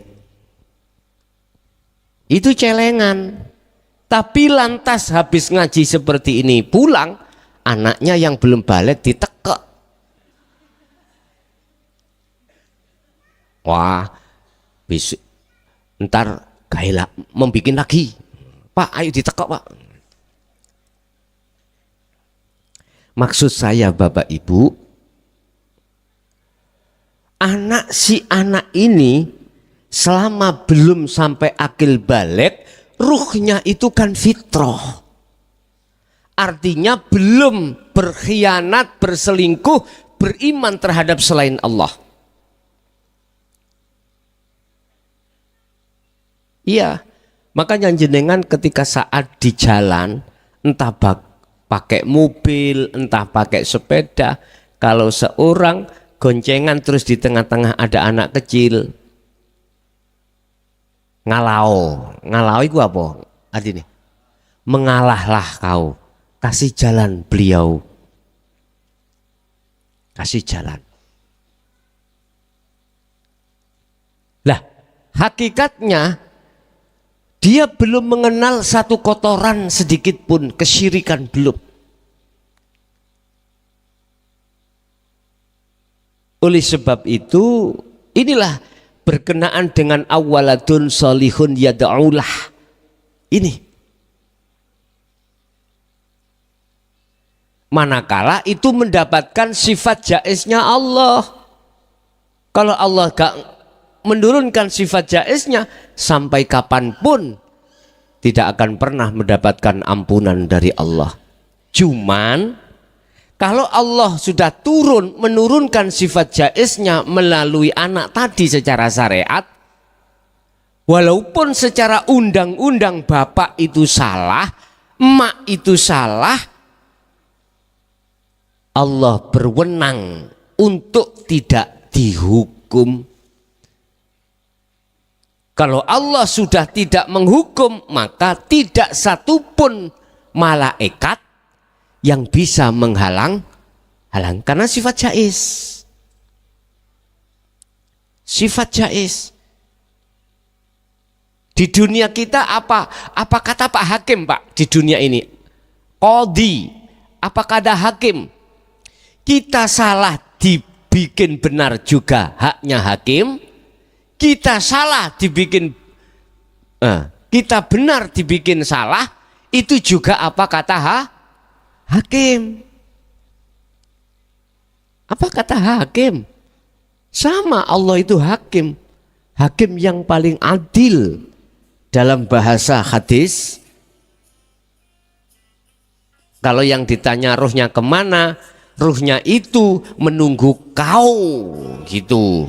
Itu celengan. Tapi lantas habis ngaji seperti ini pulang, anaknya yang belum balik ditekek. Wah, besok ntar gaela membikin lagi. Pak, ayo ditekek Pak. Maksud saya Bapak Ibu, si anak ini selama belum sampai akil balik, ruhnya itu kan fitrah. Artinya belum berkhianat, berselingkuh, beriman terhadap selain Allah. Iya, makanya jenengan ketika saat di jalan, entah pakai mobil, entah pakai sepeda, kalau seorang goncengan terus di tengah-tengah ada anak kecil, ngalau itu apa artinya? Mengalahlah kau, kasih jalan beliau, kasih jalan. Lah hakikatnya dia belum mengenal satu kotoran sedikit pun, kesyirikan belum. Oleh sebab itu inilah berkenaan dengan awaladun solihun yada'ulah ini. Manakala itu mendapatkan sifat jaiznya Allah. Kalau Allah gak menurunkan sifat jaiznya, sampai kapanpun tidak akan pernah mendapatkan ampunan dari Allah. Cuman kalau Allah sudah menurunkan sifat jaiznya melalui anak tadi secara syariat, walaupun secara undang-undang bapak itu salah, emak itu salah, Allah berwenang untuk tidak dihukum. Kalau Allah sudah tidak menghukum, maka tidak satupun malaikat yang bisa menghalang karena sifat jaiz. Sifat jaiz. Di dunia kita apa kata Pak Hakim, Pak, di dunia ini? Qadhi. Apa kata hakim? Kita salah dibikin benar juga haknya hakim. Kita salah dibikin kita benar dibikin salah, itu juga apa kata hakim. Apa kata hakim? Sama, Allah itu hakim. Hakim yang paling adil. Dalam bahasa hadis, kalau yang ditanya ruhnya kemana, ruhnya itu menunggu kau, gitu.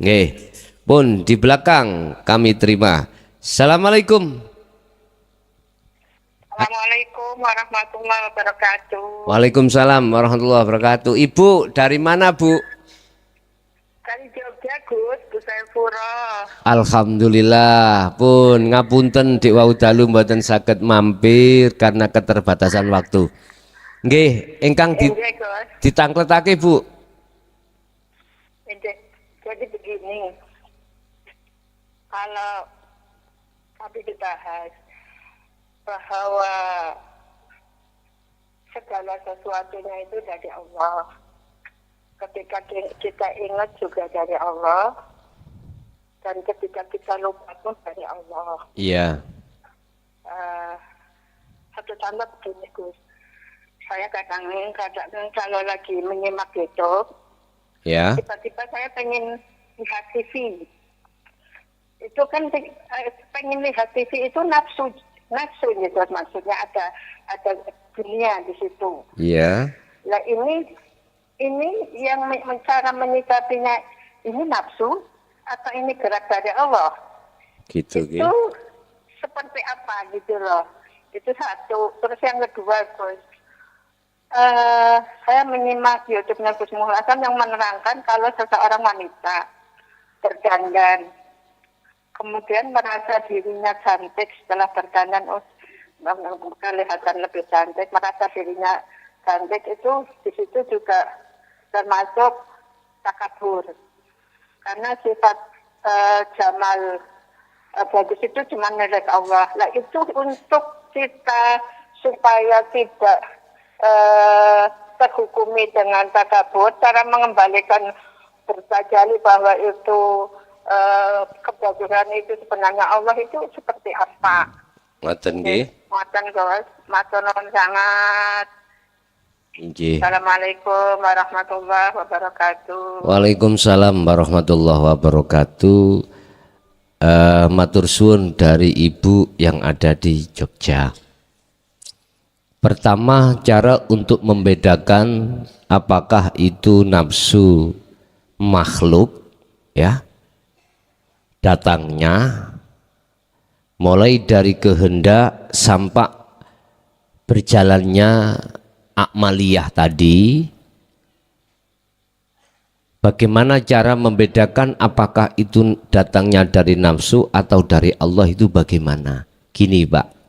Nggih. Pun di belakang kami terima. Assalamualaikum. Assalamualaikum warahmatullahi wabarakatuh. Waalaikumsalam warahmatullahi wabarakatuh. Ibu dari mana, Bu? Dari Jogja, Gus, Bu Saifura. Alhamdulillah. Pun ngapunten dik wau dalu mboten saged mampir karena keterbatasan waktu. Nggih, ingkang Nggih, Gus. ditangkletake, Bu. Jadi begini, kalau tadi dibahas bahwa segala sesuatunya itu dari Allah. Ketika kita ingat juga dari Allah, dan ketika kita lupa pun dari Allah. Iya. Satu contoh begini, Gus. Saya kadang-kadang kalau lagi menyimak YouTube, Ya. tiba-tiba saya pengen lihat TV. Itu kan pengen lihat TV itu nafsu gitu, maksudnya ada dunia di situ. Iya. Nah ini yang cara menyikapinya, ini nafsu atau ini gerak dari Allah? Gitu, Itu seperti apa gitu loh. Itu satu. Terus yang kedua, Gus, saya menyimak YouTube-nya Gus Muhlasam yang menerangkan kalau seseorang wanita berdandan, kemudian merasa dirinya cantik setelah berdandan, kelihatan lebih cantik, merasa dirinya cantik, itu di situ juga termasuk takabur. Karena sifat jamal bagus itu cuma milik Allah. Nah itu untuk kita supaya tidak terhukumi dengan takabur, cara mengembalikan bertajali bahwa itu kebagusan itu sebenarnya Allah itu seperti apa? Ngoten nggih. Ngoten, Guys. Matur nuwun sangat. Nggih. Assalamualaikum warahmatullahi wabarakatuh. Waalaikumsalam warahmatullahi wabarakatuh. Matur suwun dari Ibu yang ada di Jogja. Pertama, cara untuk membedakan apakah itu nafsu makhluk, ya, datangnya mulai dari kehendak sampai berjalannya akmaliyah tadi. Bagaimana cara membedakan apakah itu datangnya dari nafsu atau dari Allah, itu bagaimana? Gini, Pak.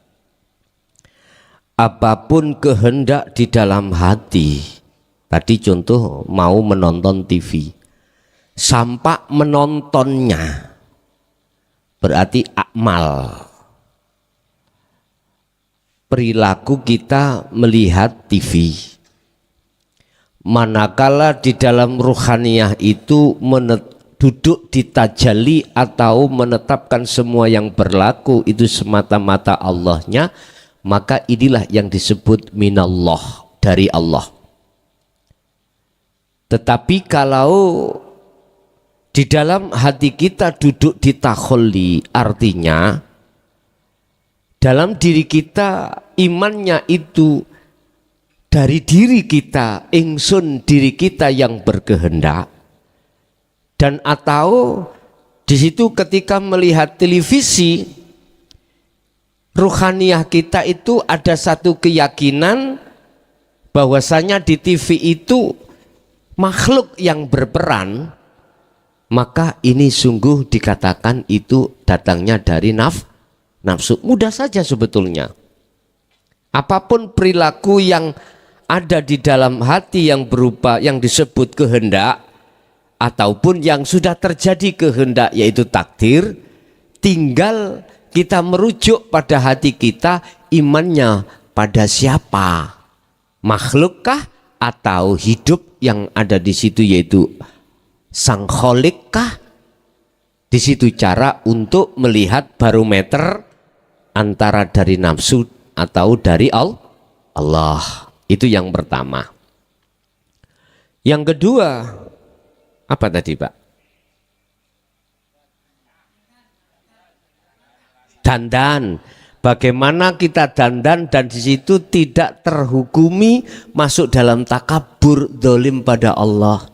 Apapun kehendak di dalam hati, tadi contoh mau menonton TV, sampai menontonnya berarti akmal, perilaku kita melihat TV. Manakala di dalam ruhaniyah itu duduk di tajalli atau menetapkan semua yang berlaku itu semata-mata Allahnya, maka inilah yang disebut minallah, dari Allah. Tetapi kalau di dalam hati kita duduk di takholli, artinya dalam diri kita imannya itu dari diri kita, ingsun diri kita yang berkehendak, dan atau di situ ketika melihat televisi, ruhaniyah kita itu ada satu keyakinan bahwasanya di TV itu makhluk yang berperan, maka ini sungguh dikatakan itu datangnya dari nafsu. Mudah saja sebetulnya. Apapun perilaku yang ada di dalam hati yang berupa yang disebut kehendak ataupun yang sudah terjadi kehendak yaitu takdir, tinggal kita merujuk pada hati kita, imannya pada siapa? Makhlukkah atau hidup yang ada di situ yaitu Sang Kholik kah? Di situ cara untuk melihat barometer antara dari nafsu atau dari Allah. Itu yang pertama. Yang kedua, apa tadi Pak? Dandan. Bagaimana kita dandan dan di situ tidak terhukumi masuk dalam takabur dolim pada Allah.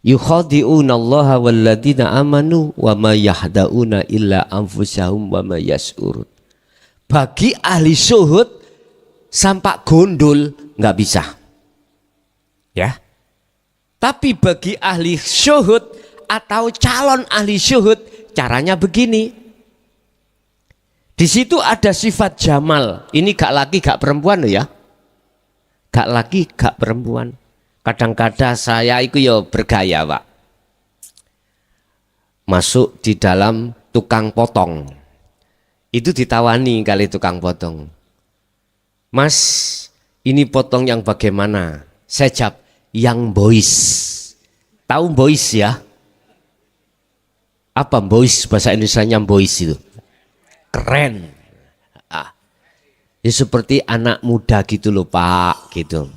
Yukhadi'una Allah walladzina amanu wa ma yahda'una illa anfusahum wa ma yas'urun. Bagi ahli syuhud sampak gondol nggak bisa. Ya. Tapi bagi ahli syuhud atau calon ahli syuhud caranya begini. Di situ ada sifat jamal. Ini gak laki gak perempuan loh ya. Gak laki gak perempuan. Kadang-kadang saya itu ya bergaya Pak. Masuk di dalam tukang potong. Itu ditawani kali tukang potong. Mas, ini potong yang bagaimana? Saya jawab, yang boys. Tahu boys ya? Apa boys? Bahasa Indonesianya boys itu. Keren. Ya seperti anak muda gitu loh Pak, gitu.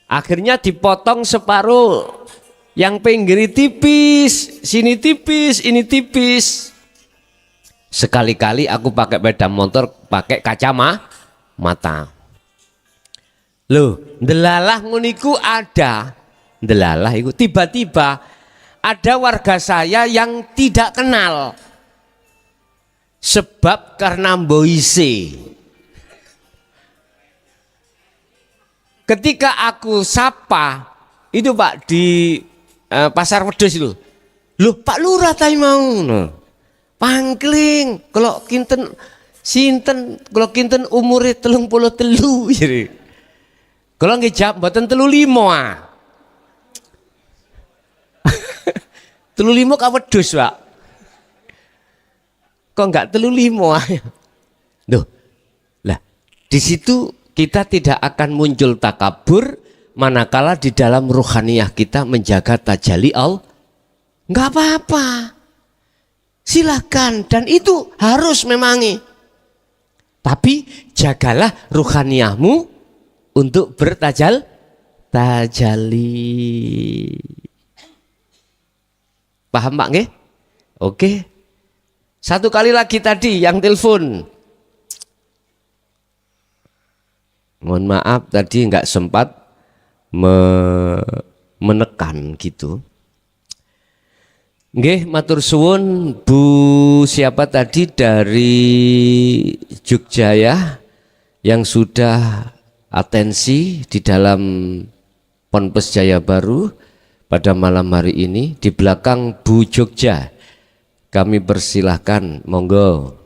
Akhirnya dipotong separuh, yang pinggir tipis, sini tipis, ini tipis. Sekali-kali aku pakai sepeda motor, pakai kacamata. Loh, ndelalah nguniku ada, ndelalah itu tiba-tiba ada warga saya yang tidak kenal, sebab karena mboise. Ketika aku sapa itu Pak di Pasar Wedhus itu, loh Pak Lurah tadi mau, pangkling, kalau kinten sinten, kalau kinten umure 33 jadi, kalau nggak jawab mboten 35 ah, 35 ka wedhus Pak, kok nggak 35 ah, loh, lah di situ kita tidak akan muncul takabur manakala di dalam ruhaniyah kita menjaga tajalli Allah. Nggak apa-apa, silahkan, dan itu harus memangi. Tapi jagalah ruhaniyahmu untuk tajalli. Paham Pak nggih? Oke. Satu kali lagi tadi yang telepon. Mohon maaf tadi nggak sempat menekan gitu. Nggih, matur suwun Bu siapa tadi dari Jogja ya, yang sudah atensi di dalam Ponpes Jaya Baru pada malam hari ini. Di belakang Bu Jogja kami persilahkan, monggo.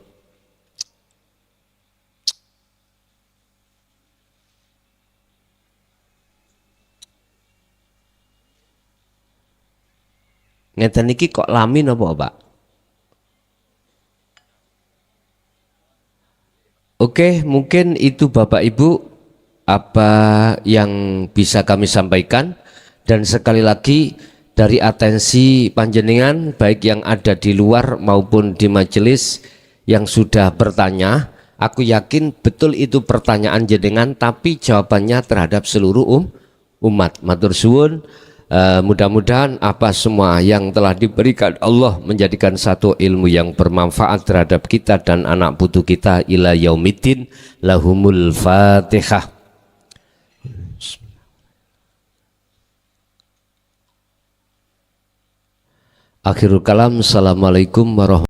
Ngeten niki kok lamin apa Pak? Oke, mungkin itu Bapak Ibu apa yang bisa kami sampaikan, dan sekali lagi dari atensi panjenengan baik yang ada di luar maupun di majelis yang sudah bertanya, aku yakin betul itu pertanyaan jenengan tapi jawabannya terhadap seluruh umat. Matur suwun. Mudah-mudahan apa semua yang telah diberikan Allah menjadikan satu ilmu yang bermanfaat terhadap kita dan anak putu kita ila yaumiddin. Lahumul Fatihah. Akhirul kalam. Assalamualaikum warahmatullahi